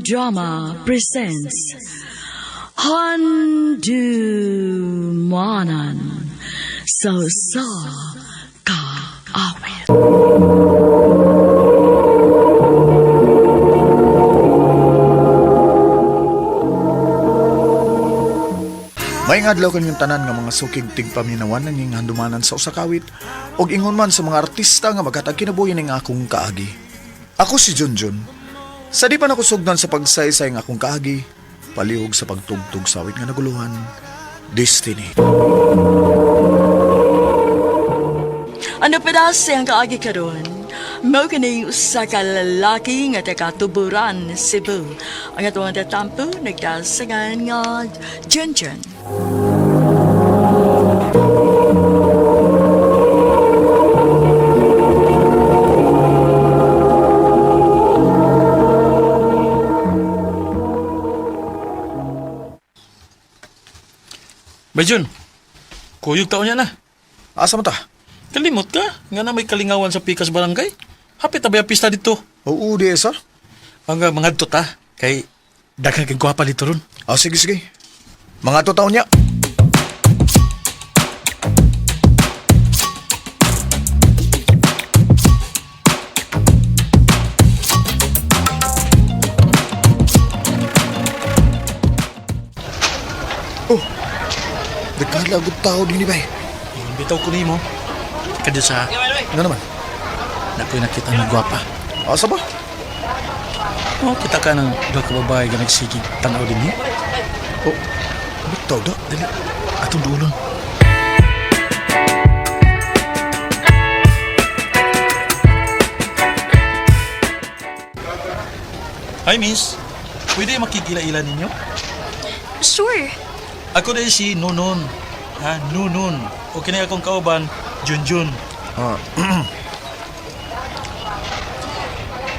Drama presents Handumanan So Ka Awit. May adlaw kanyang tanan nga mga sukig tigpaminawan ng ing handumanan sa usakawit og ingon man sa mga artista nga maghatag kinabuhi ning akong kaagi. Ako si Junjun. Sa di pa nakusugdan sa pagsaysay ng akong kaagi, palihog sa pagtugtog sa awit nga naguluhan, Destiny. Ano pedase ang kaagi karon? Mao kini usa ka lalaki nga taga-tuburan Cebu. Ang atong tatampo nagdasagan nga Junjun. Bayjun, kuyog taon niya na. Asa mo ta? Kalimot ka, nga na may kalingawan sa Pikas Barangay. Hapit na ba yung pista dito? Oo, di sir. Mga ta, kay daghang kang gwapa dito ron. Sige. Mga taon niya. Oh, nagkalagod tao din ni bay. Bitaw ko ni mo. Kada sa, Ano naman? nakoy nakita ng gwapa. Asa ba? Oh, kita ka ng dua ka babae nga nagsigig tanaw din niya. Oh, bitaw da. Dali, atong dulon. Hi, miss. Pwede makikila-ila ninyo? Sure. Ako dahil si Nunon. Nunon. O kini akong kauban, Junjun.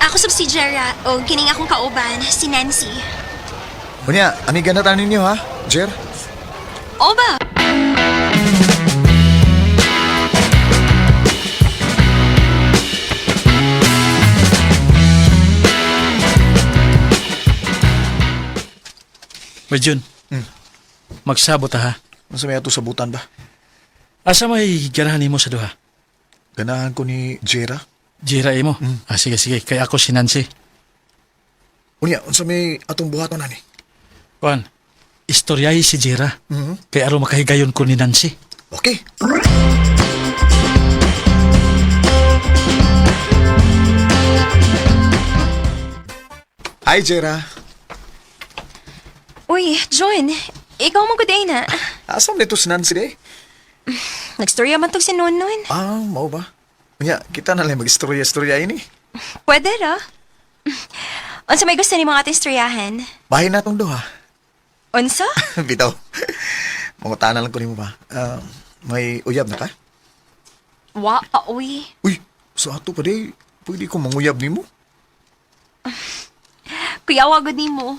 Ako sab si Jera o kining akong kauban, si Nancy. Unya, amiga na tanin ninyo ha, Jer? O ba? Bayjun, magsabot ha. Masa may ato sabutan ba? Asa may ganahan mo sa duha? Ganahan ko ni Jera. Jira mo? Sige. Kaya ako si Nancy. Unya, unsa may atong buhaton na ni? Juan, istoryahi si Jira. Mhm. Kaya aro makahigayon ko ni Nancy. Okay. Hi, Jera. Uy, John, ikaw mo good na. Asam nito si Nancy day? Nagstorya man tog si Nonon. Mau ba? Unya, kita na lang mag-istorya-istorya ini. Pwede ra. Unsa may gusto ni mga ating istoryahan? Bahay na tong duha. Unsa? Bitaw. Mangutana lang ko nimo ba? May uyab na ka? Wa, uy. Uy, sa ato pa day, pwede ko manguyab nimo. Kuya, wagod ni mo.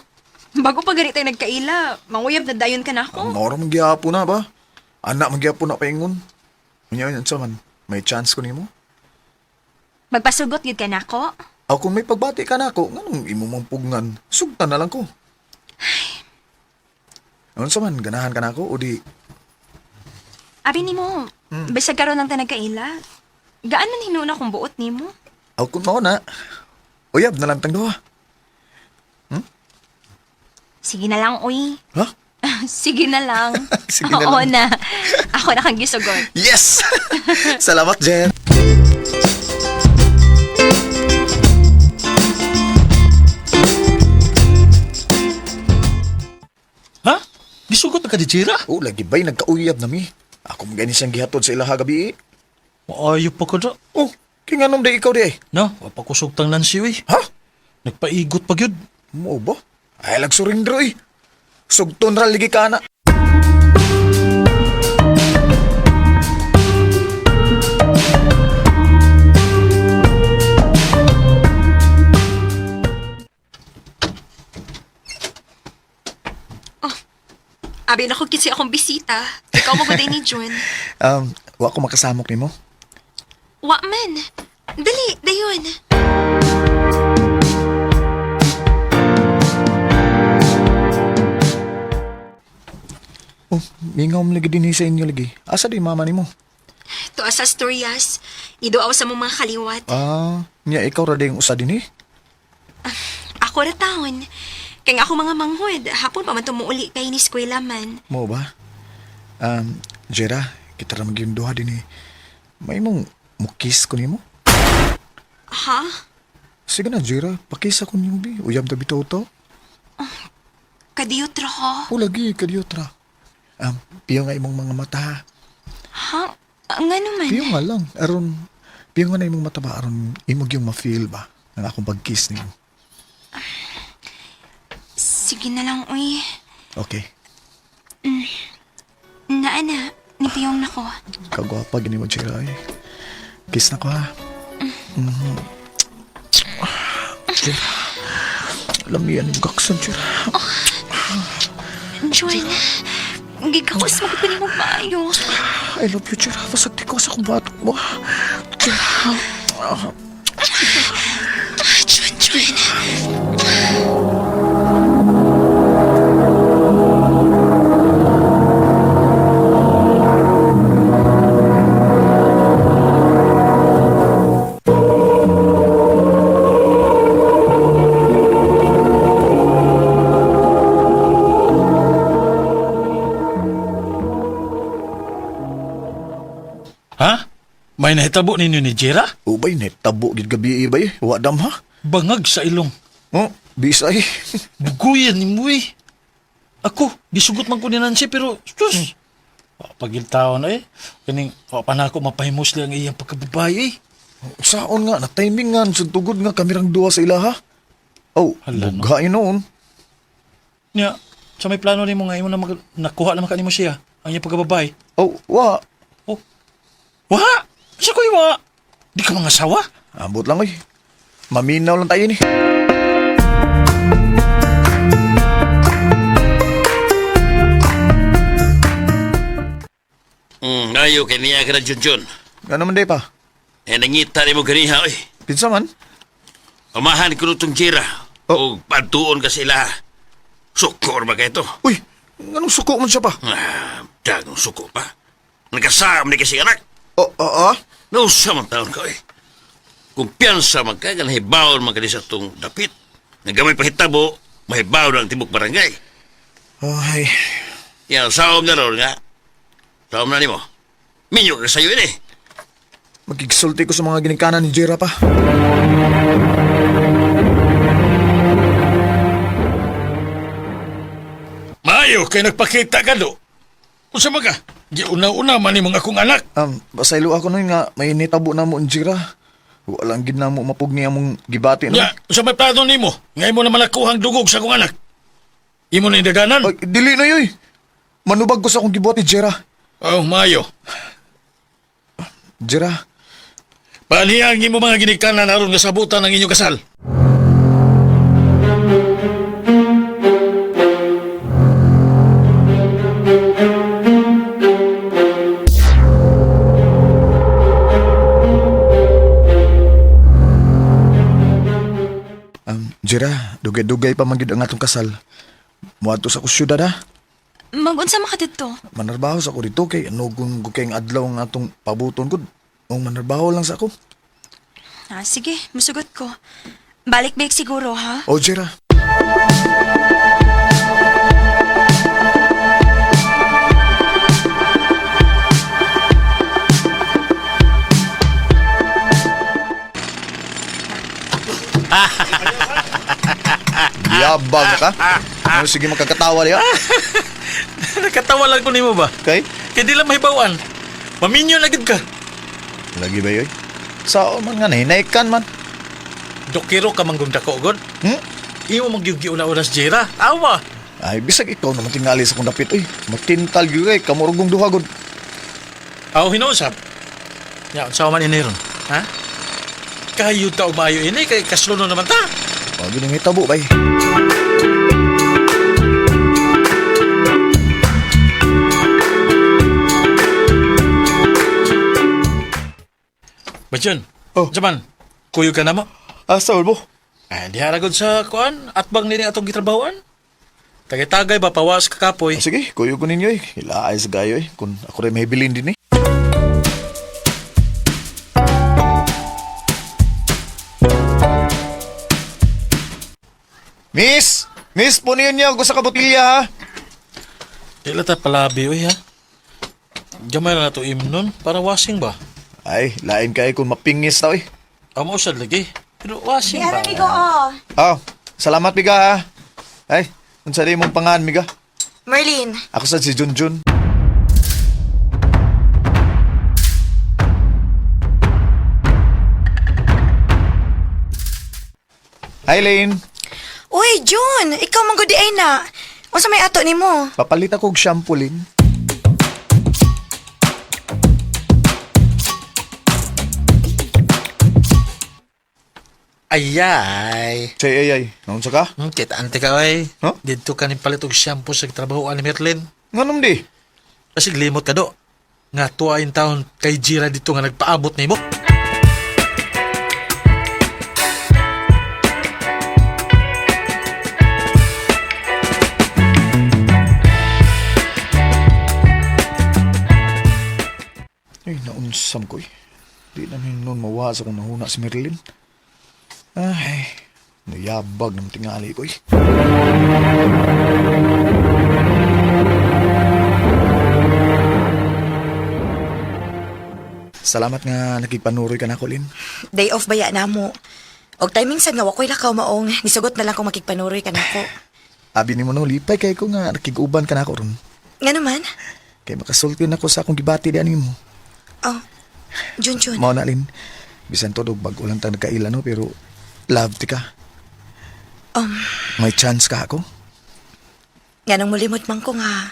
Bago pa ganito tayo nagkaila, manguyab na dayon ka na ako. Maura manggihapo na ba? Anak manggihapo na paingon. Unya, unsa man? May chance ko nimo? Magpasugot yun ka na ako. Kung may pagbati ka na ako, nganong imo mong pugnan, sugtan na lang ko. Ano sa man, ganahan ka na ako o di... Abi ni mo, bisag karon lang tayo nagkaila. Gaan man hinuna kung buot ni mo? Kung mao na, uyab na lang tang duha. Sige na lang, uy. Ha? Sige na lang. Sige na Oo lang. na. Ako na kang gisugon. Yes! Salamat, Jen. Ha? Gisugot na ka di Jira? Lagi ba'y nagkauyab na mi? Ako magani siyang gihatod sa ilaha gabi. Maayo pa ko da. Kinganom day ikaw di ay. No, wapakusog tang Nancy eh. Ha? Nagpaigot pa yun. Mo ba? Ay, lagsurindro eh. Sugton ra ligi ka na. Abi na ko kasi akong bisita. Ikaw mo ba ni June? Wa ko makasamok nimo. Wa man. Dali, dayon. Oh, mingaw mo lagi din sa inyo lagi. Asa di mama ni mo? To sa storyas, idoaw sa mong mga kaliwat. Niya ikaw ra ding usa din eh. Ako ra taon. Kaya nga ako mga manghod, hapon pa man tumuuli kay ni eskwela man. Mo ba? Jera, kita ra magyung duha din eh. May mong mukis ko nimo? Ha? Sige na, Jera, pakisa ko niyo bi. Uyab ta bitaw to. Kadiyot ra ha? O lagi kadyotra. Piyo nga imong mga mata. Ha? Nga naman. Piyo nga lang. Piyo nga na imong mata ba? Aron imog yung ma-feel ba? Ang akong pag-kiss niyo. Sige na lang, uy. Okay. Naana, nipiyong na ko. Kagwapa gini mo, Jera eh. Kiss na ko ha. Jera. Alam niya yung gaksan, Jera. Joy, gigakos mo ko ni mo maayo. I love you, Jera. Pasagti ko sa kumbatok mo. Jera. Joy. Ha? May nahitabo ninyo ni Jera? Ubay, netabo gid gabi ba eh. Wadam ha? Bangag sa ilong. Oh, bisa eh. Buguyan ni mo eh. Ako, gisugot man ko ni Nancy pero, sus! Pagiltaon eh. Kaning, pa na ako mapahimusli ang iyang pagkababae eh. Saon nga, na-timing nga, sa tugod nga kamirang duwa sa ilaha. Oh, Hala, no. bughain noon. Nya, sa may plano ni mo nga, imo na nakuha naman ka ni mo siya, ang iyang pagkababae. Oh, wa. Oh, wa! Sa ko'y wa! Di ka mga sawa? Ambot lang oy. Maminaw lang tayo ni. Ayo kay niya ka na Junjun. Ano man day pa? Nangita ni mo ganiha, oy. Pinsa man? Pamahan ko nitong Jira. Oh. O pantuon ka sila. Sukor ba kayo to? Uy, anong suko man siya pa? Dagong suko pa. Nagkasama ni kasi anak. Nausa man taon ka, oy. Kumpiyansa man ka, nahibaon man ka sa itong dapit. Nagamay pahitabo, mahibaon ang tibok barangay. Ay, Yan, saom na ron nga. Saom na ni mo. Minyo ka sa'yo yun eh. magkiksulti ko sa mga ginikanan ni Jera pa. Maayo, kay nagpakita ka do. Kung sa mga, di una-una man ni mga akong anak. Basaylo ako nun nga, may nitabo na mo ang Jera. Walang gid na mo mapugni among gibati no. Nya, sa may plano ni mo, ngay mo na malakuhang dugog sa akong anak. Imo na indaganan. Ay, dili na yoy. Manubag ko sa akong gibuhat ni Jera. Oh, maayo. Jera, Paaniyang imo mga ginikanan aron nga sabutan ng inyong kasal. Jera, dugay-dugay pa magid ang atong kasal. Muadto sa kusyudad ha. Magunsa makadito. Manarbaho sa ko dito kay anugon ko kay adlaw nga atong pabuton ko. O manarbaho lang sa ako. Sige, musugot ko. Balik-balik siguro, ha? O Jera. Yabang ka? Ano, sige magkakatawa niya? Nakatawa lang ko nimo ba? Okay? Kaya di lang mahibawan. Maminyo na gid ka. Lagi ba yoy? Sao man nga nahinaykan man. Dokiro ka manggong dako god. Imo magyugi una-una sa Jera. Awa. Ay, bisag ikaw naman tingali sa kong dapit. Uy, magtintal yun kay kamurugong duha god. Aw hinausap. Ya, sa man ini ron. Ha? Kayo ta umayo ini kay kasluno naman ta. Pag yun yung hitabo, bay. Bajon. Oh. Jaman. Kuyo ka na mo. Asa, Ulbo? Di haragod sa kuan at bang nini atong gitrabawan. Tagay-tagay ba pawas ka kapoy? Sige, kuyo ko ninyo eh. Ilaay sa gayo eh. Kung ako rin may bilin din eh. Miss! Miss, punin niyo ako sa kabotilya ha. Ila ta palabi oy ha. Gamay na to imnon para washing ba? Ay, lain kayo kung mapingis tao eh. Amo sad lagi. Pero washing Di ba? alam ko, oh. Oh, salamat miga ha. Ay, unsa di mong pangan miga? Merlin. Ako sa si Junjun. Hi, Lane. Uy, June! Ikaw man gudi ay na. Unsa may ato nimo? Papalit ako og shampoo, Lane. Ayay. Say, ay. Naunsa ka? Kita ante ka oy. Huh? Dito ka ni palit og shampoo sa trabaho ani Merlin. Nganom di? Kasi limot ka do. Nga tuwa in taon kay Jira dito nga nagpaabot nimo. Ay, naunsam ko eh. Di na nun mawasa kung nahuna si Merlin. Ay, nayabag ng tingali ko eh. Salamat nga nakigpanuroy ka na ko, Lin. Day off baya na mo. Og timing sad nga wakoy lakaw maong. Nisugot na lang kung makigpanuroy ka nako. Abi ni mo no, lipay kay ko nga nakiguban ka na ko ron. Nga naman? Kay makasulti na ko sa akong gibati di ani mo. Oh, Jun. Mao na, Lin. Bisan todo bago lang tang nagkaila no, pero love ti ka. May chance ka ako. Nga nang mulimot man ko nga.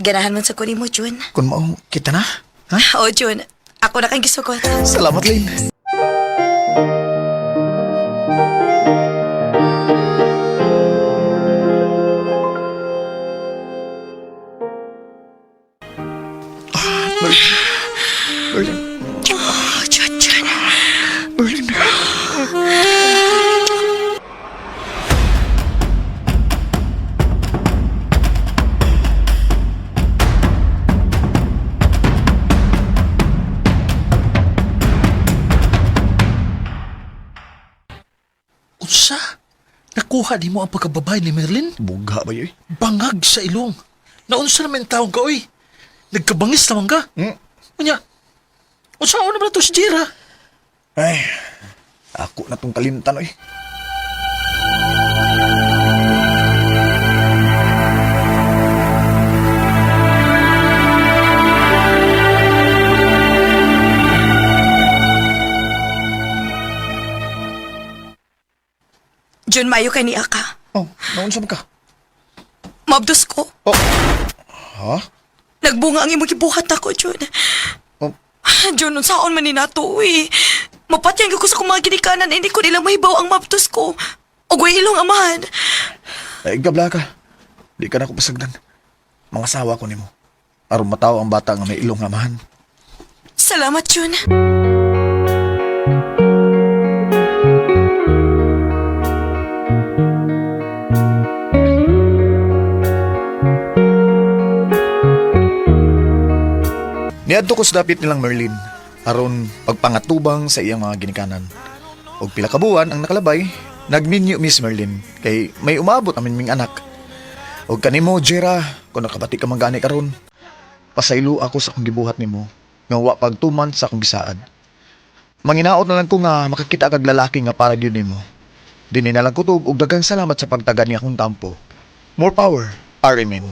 Ganahan man sa kunin mo, Jun. Kung mao, kita na. Ha? Oh, Jun. Ako na kang gisugot. Salamat, Lin. Merlin. Oh, Jun. Merlin. Unsa? Nakuha di mo ang pagkababay ni Merlin? Buga ba yun? Bangag sa ilong. Naunsa naman taong ka oy. Nagkabangis naman ka. Unya. Unsa naman na to si Jira? Ay, ako na tong kalimtan, oy. Jun, mayo kay ni Aka. Oh, naunsa ka? Mabdos ko. Oh, ha? Nagbunga ang imong gibuhat ako, Jun. Oh, Jun, unsaon man ni nato, uy. Mapatyan ko sa kung mga ginikanan, hindi ko nila mahibaw ang mabdos ko. O way ilong amahan. ay, gabla ka. Di ka na ko pasagdan. Mga sawa ko nimo. Aron mataw ang bata nga may ilong amahan. Salamat, Jun. Niadto ko sa dapit nilang Merlin, aron pagpangatubang sa iyang mga ginikanan. Og pila ka buwan ang nakalabay, nagminyo Miss Merlin, kay may umabot amin ming anak. Og kanimo, Jera, kung nakabati ka man gani karon, pasaylo ako sa akong gibuhat nimo, nga wa pagtuman sa akong gisaad. Manginaot na lang ko nga makakita kag lalaki nga para gyud nimo. Dinhi na lang kutob og daghang salamat sa pagtagad ni akong tampo. More power, RMN.